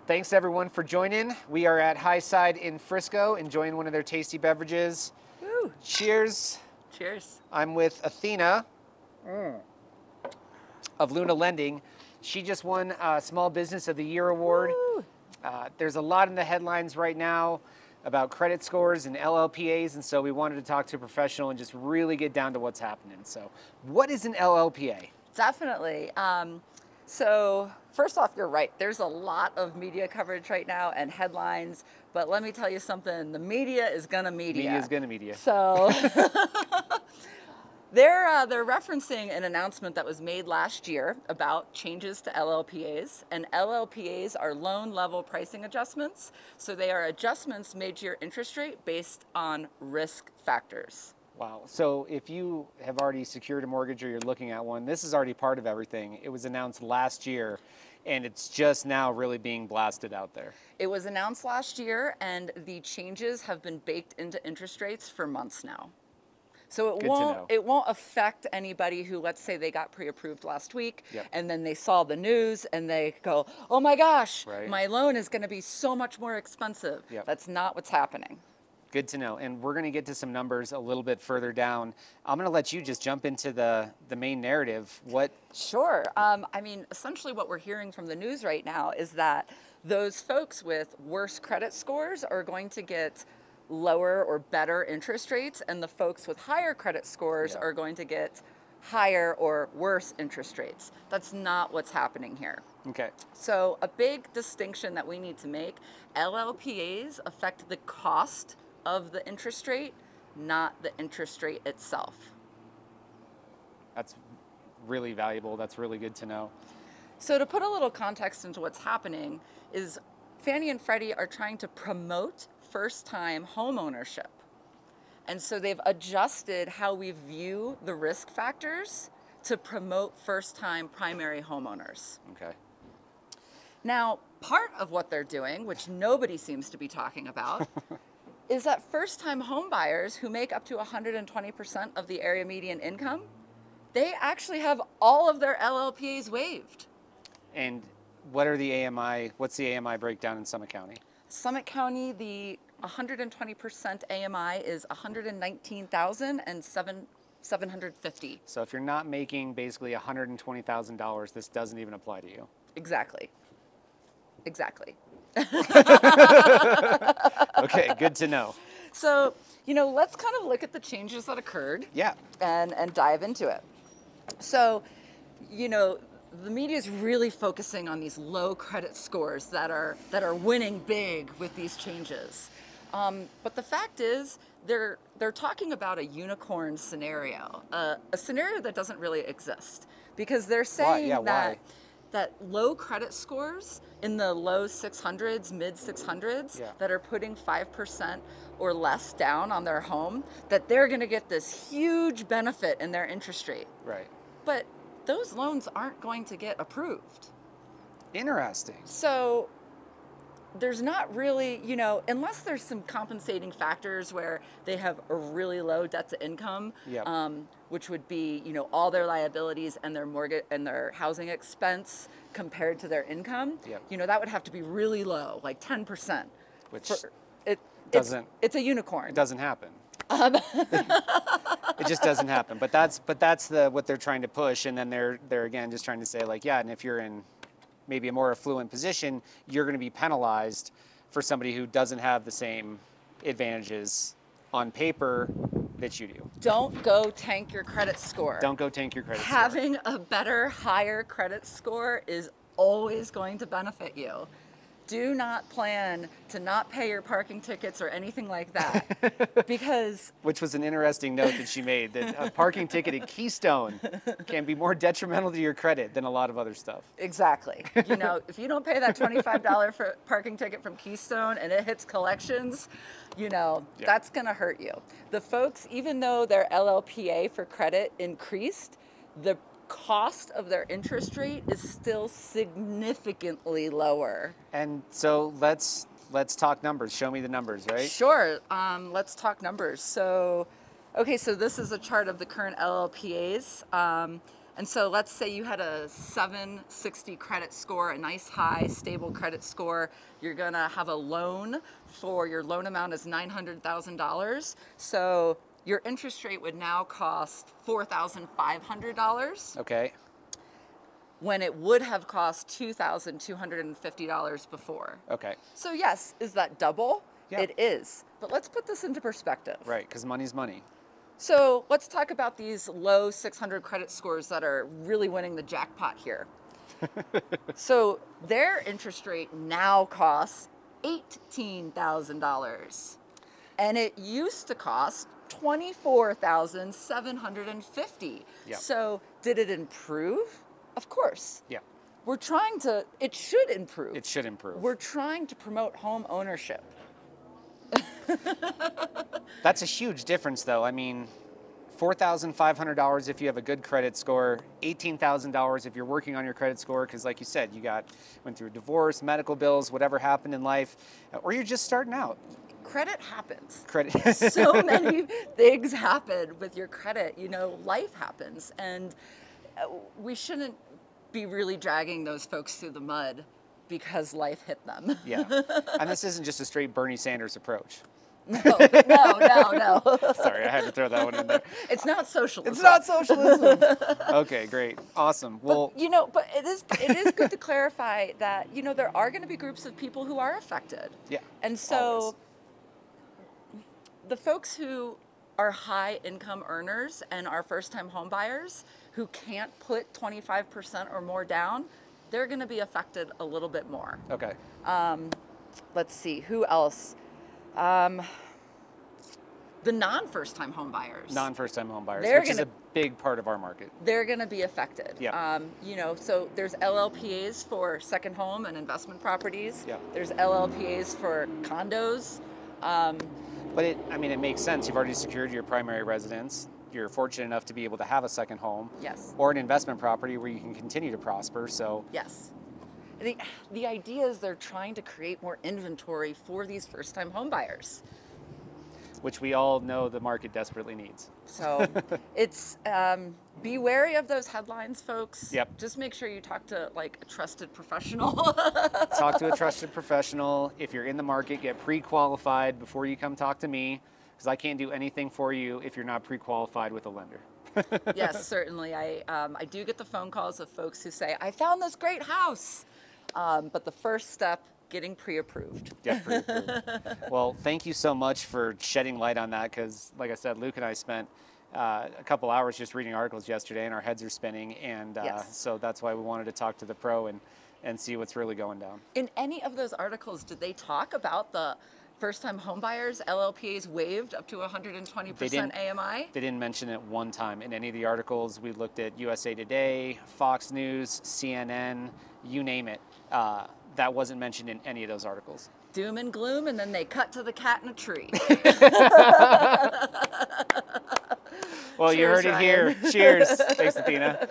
Thanks everyone for joining. We are at Highside in Frisco, enjoying one of their tasty beverages. Woo. Cheers. Cheers. I'm with Athena of Luna Lending. She just won Small Business of the Year award. There's a lot in the headlines right now about credit scores and LLPAs, and so we wanted to talk to a professional and just really get down to what's happening. So what is an LLPA? Definitely. So first off, you're right. There's a lot of media coverage right now and headlines, but let me tell you something. The media is gonna media. Media is gonna media. So they're referencing an announcement that was made last year about changes to LLPAs, and LLPAs are loan level pricing adjustments. So they are adjustments made to your interest rate based on risk factors. Wow. So if you have already secured a mortgage or you're looking at one, this is already part of everything. It was announced last year and it's just now really being blasted out there. It was announced last year and the changes have been baked into interest rates for months now. So it won't affect anybody who, let's say they got pre-approved last week and then they saw the news and they go, oh my gosh, my loan is going to be so much more expensive. That's not what's happening. Good to know. And we're going to get to some numbers a little bit further down. I'm going to let you just jump into the main narrative. Sure. I mean, essentially what we're hearing from the news right now is that those folks with worse credit scores are going to get lower or better interest rates, and the folks with higher credit scores are going to get higher or worse interest rates. That's not what's happening here. Okay. So a big distinction that we need to make, LLPAs affect the cost of the interest rate, not the interest rate itself. That's really valuable. That's really good to know. So to put a little context into what's happening is Fannie and Freddie are trying to promote first-time home ownership. And so they've adjusted how we view the risk factors to promote first-time primary homeowners. Okay. Now, part of what they're doing, which nobody seems to be talking about, is that first-time home buyers who make up to 120% of the area median income, they actually have all of their LLPAs waived. And what are the AMI, what's the AMI breakdown in Summit County? Summit County, the 120% AMI is $119,750. So if you're not making basically $120,000, this doesn't even apply to you. Exactly. Exactly. Okay, good to know. So, let's kind of look at the changes that occurred. Yeah. And dive into it. So, the media is really focusing on these low credit scores that are winning big with these changes. But the fact is, they're talking about a unicorn scenario, a scenario that doesn't really exist, because they're saying that low credit scores in the low 600s, mid 600s, that are putting 5% or less down on their home, that they're going to get this huge benefit in their interest rate. Right. But those loans aren't going to get approved. Interesting. So there's not really, unless there's some compensating factors where they have a really low debt to income, which would be, all their liabilities and their mortgage and their housing expense compared to their income, that would have to be really low, like 10%. Which it's a unicorn. It doesn't happen. It just doesn't happen. But that's what they're trying to push, and then they're again just trying to say, like, and if you're in maybe a more affluent position, you're going to be penalized for somebody who doesn't have the same advantages on paper that you do. Don't go tank your credit score. Don't go tank your credit score. Having a better, higher credit score is always going to benefit you. Do not plan to not pay your parking tickets or anything like that, because... Which was an interesting note that she made, that a parking ticket at Keystone can be more detrimental to your credit than a lot of other stuff. Exactly. If you don't pay that $25 for parking ticket from Keystone and it hits collections, that's going to hurt you. The folks, even though their LLPA for credit increased, the cost of their interest rate is still significantly lower. And so let's talk numbers. Show me the numbers, right? Sure. Let's talk numbers. So, okay, so this is a chart of the current LLPAs. And so let's say you had a 760 credit score, a nice high stable credit score. You're gonna have a loan for your loan amount is $900,000. So your interest rate would now cost $4,500. Okay. When it would have cost $2,250 before. Okay. So yes, is that double? Yeah. It is. But let's put this into perspective. Right, because money's money. So let's talk about these low 600 credit scores that are really winning the jackpot here. So their interest rate now costs $18,000. And it used to cost $24,750. Yeah. So did it improve? Of course. Yeah. We're trying to, it should improve. It should improve. We're trying to promote home ownership. That's a huge difference, though. I mean, $4,500 if you have a good credit score, $18,000 if you're working on your credit score, because like you said, went through a divorce, medical bills, whatever happened in life, or you're just starting out. Credit happens. Credit. So many things happen with your credit. You know, life happens, and we shouldn't be really dragging those folks through the mud because life hit them. Yeah. And this isn't just a straight Bernie Sanders approach. No, no. Sorry, I had to throw that one in there. It's not socialism. It's not socialism. Okay, great. Awesome. Well, but it is good to clarify that, you know, there are going to be groups of people who are affected. yeah. And so always. the folks who are high income earners and are first time home buyers who can't put 25% or more down, they're going to be affected a little bit more. Okay. Let's see, who else? The non-first time home buyers. Non-first time home buyers, They're which is a big part of our market. They're going to be affected. Yeah. You know, so there's LLPAs for second home and investment properties. Yeah. There's LLPAs for condos. But it makes sense. You've already secured your primary residence. You're fortunate enough to be able to have a second home. Yes. Or an investment property where you can continue to prosper. So Yes. The idea is they're trying to create more inventory for these first-time home buyers. which we all know the market desperately needs. So it's be wary of those headlines, folks. Yep. Just make sure you talk to like a trusted professional. Talk to a trusted professional. If you're in the market, get pre-qualified before you come talk to me, because I can't do anything for you if you're not pre-qualified with a lender. Yes, certainly. I do get the phone calls of folks who say, I found this great house. But the first step, getting pre-approved. Yeah, pre-approved. Well, thank you so much for shedding light on that, because like I said, Luke and I spent a couple hours just reading articles yesterday and our heads are spinning. And Yes. so that's why we wanted to talk to the pro and see what's really going down. In any of those articles, did they talk about the first-time homebuyers LLPAs waived up to 120% AMI? They didn't mention it one time in any of the articles. We looked at USA Today, Fox News, CNN, you name it. That wasn't mentioned in any of those articles. Doom and gloom, and then they cut to the cat in a tree. Well, Cheers, you heard it Ryan. here. Cheers. Thanks, Athena.